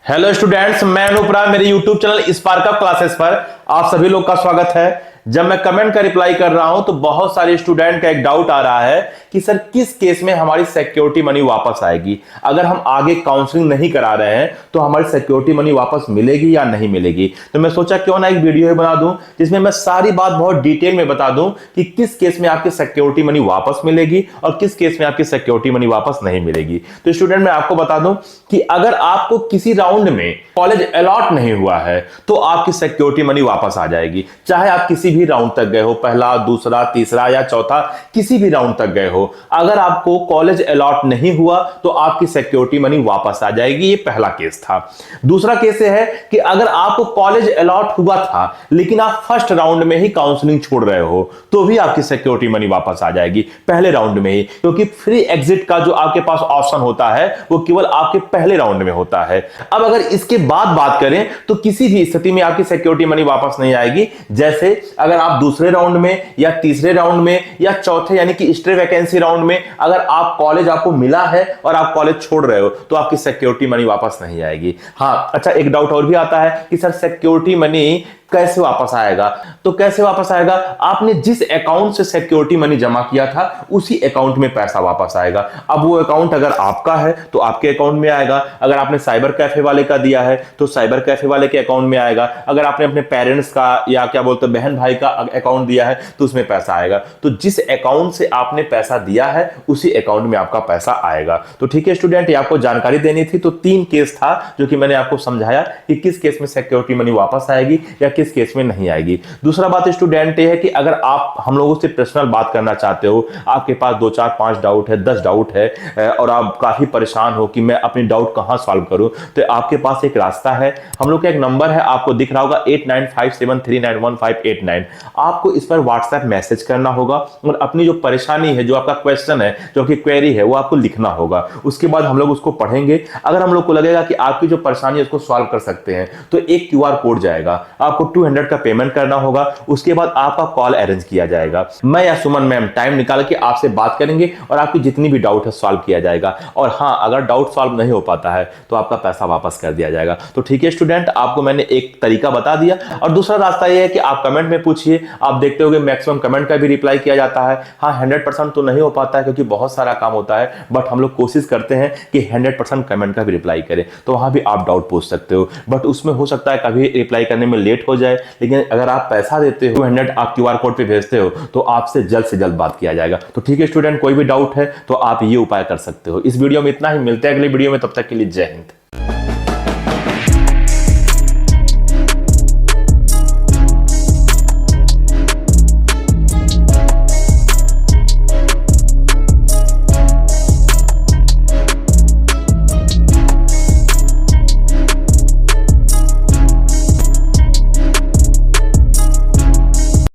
Hello students, मैं अनुप्रा मेरे YouTube channel spark up classes पर आप सभी लोग का स्वागत है। जब मैं कमेंट का रिप्लाई कर रहा हूं तो बहुत सारे स्टूडेंट का एक डाउट आ रहा है कि सर किस केस में हमारी सिक्योरिटी मनी वापस आएगी। अगर हम आगे काउंसलिंग नहीं करा रहे हैं तो हमारी सिक्योरिटी मनी वापस मिलेगी या नहीं मिलेगी। तो मैं सोचा क्यों ना एक वीडियो बना दूं जिसमें मैं सारी बात बहुत डिटेल में बता दूं कि किस केस में आपकी सिक्योरिटी मनी वापस मिलेगी और किस केस में आपकी सिक्योरिटी मनी वापस नहीं मिलेगी। तो स्टूडेंट मैं आपको बता दूं कि अगर आपको किसी राउंड में कॉलेज अलॉट नहीं हुआ है तो आपकी सिक्योरिटी मनी वापस आ जाएगी। चाहे आप किसी भी राउंड तक गए हो, पहला, दूसरा, तीसरा या चौथा, किसी भी राउंड तक गए हो, अगर आपको कॉलेज अलॉट नहीं हुआ तो आपकी सिक्योरिटी मनी वापस आ जाएगी। ये पहला केस था। दूसरा केस है कि अगर आपको कॉलेज अलॉट हुआ था लेकिन आप फर्स्ट राउंड में ही काउंसलिंग छोड़ रहे हो तो भी आपकी सिक्योरिटी मनी वापस आ जाएगी पहले राउंड में ही, क्योंकि फ्री एग्जिट का जो आपके पास ऑप्शन होता है वो केवल आपके पहले राउंड में होता है। अब अगर इसके बाद बात करें तो किसी भी स्थिति में आपकी सिक्योरिटी मनी वापस नहीं आएगी। जैसे अगर आप दूसरे राउंड में या तीसरे राउंड में या चौथे यानी कि स्ट्रे वैकेंसी राउंड में अगर आप कॉलेज आपको मिला है और आप कॉलेज छोड़ रहे हो तो आपकी सिक्योरिटी मनी वापस नहीं आएगी। हाँ, अच्छा, एक डाउट और भी आता है कि सर सिक्योरिटी मनी कैसे वापस आएगा। तो कैसे वापस आएगा, आपने जिस अकाउंट से सिक्योरिटी मनी जमा किया था उसी अकाउंट में पैसा वापस आएगा। अब वो अकाउंट अगर आपका है तो आपके अकाउंट में आएगा, अगर आपने साइबर कैफे वाले का दिया है तो साइबर कैफे वाले के अकाउंट में आएगा, अगर आपने अपने पेरेंट्स का या क्या बोलते हैं बहन भाई का अकाउंट दिया है तो उसमें पैसा आएगा। तो जिस अकाउंट से आपने पैसा दिया है उसी अकाउंट में आपका पैसा आएगा। तो ठीक है स्टूडेंट, ये आपको जानकारी देनी थी। तो 3 केस था जो कि मैंने आपको समझाया कि किस केस में सिक्योरिटी मनी वापस आएगी या किस केस में नहीं आएगी। दूसरा बात स्टूडेंट ये है कि अगर आप हम लोगों से पर्सनल बात करना चाहते हो, आपके पास 2 4 5 डाउट है, 10 डाउट है और आप काफी परेशान हो कि मैं अपनी डाउट कहां सॉल्व करूं, तो आपके पास एक रास्ता है। हम लोग का एक नंबर है, आपको दिख रहा होगा 8957391589। आपको इस पर व्हाट्सएप मैसेज करना होगा और अपनी जो परेशानी है, जो आपका क्वेश्चन है, जो आपकी क्वेरी है, वो आपको लिखना होगा। उसके बाद हम लोग उसको पढ़ेंगे। अगर हम लोग को लगेगा कि आपकी जो परेशानी है उसको सॉल्व कर सकते हैं तो एक QR कोड जाएगा, आपको 200 का पेमेंट करना होगा। उसके बाद आपका कॉल अरेंज किया जाएगा। मैं या सुमन मैम टाइम निकाल के आपसे बात करेंगे और आपकी जितनी भी डाउट है सॉल्व किया जाएगा। और हाँ, अगर डाउट सॉल्व नहीं हो पाता है तो आपका पैसा वापस कर दिया जाएगा। तो ठीक है स्टूडेंट, आपको मैंने एक तरीका बता दिया। और दूसरा रास्ता यह है कि आप कमेंट में पूछिए। आप देखते होंगे मैक्सिमम कमेंट का भी रिप्लाई किया जाता है। हाँ, 100% तो नहीं हो पाता है क्योंकि बहुत सारा काम होता है, बट हम लोग कोशिश करते हैं कि 100% कमेंट का भी रिप्लाई करें। तो वहां भी आप डाउट पूछ सकते हो, बट उसमें हो सकता है कभी रिप्लाई करने में लेट हो जाए। लेकिन अगर आप पैसा देते हो, 200 आप QR कोड पे भेजते हो तो आपसे जल्द से जल्द बात किया जाएगा। तो ठीक है स्टूडेंट, कोई भी डाउट है तो आप ये उपाय कर सकते हो। इस वीडियो में इतना ही, मिलते हैं अगले वीडियो में, तब तक के लिए जय हिंद।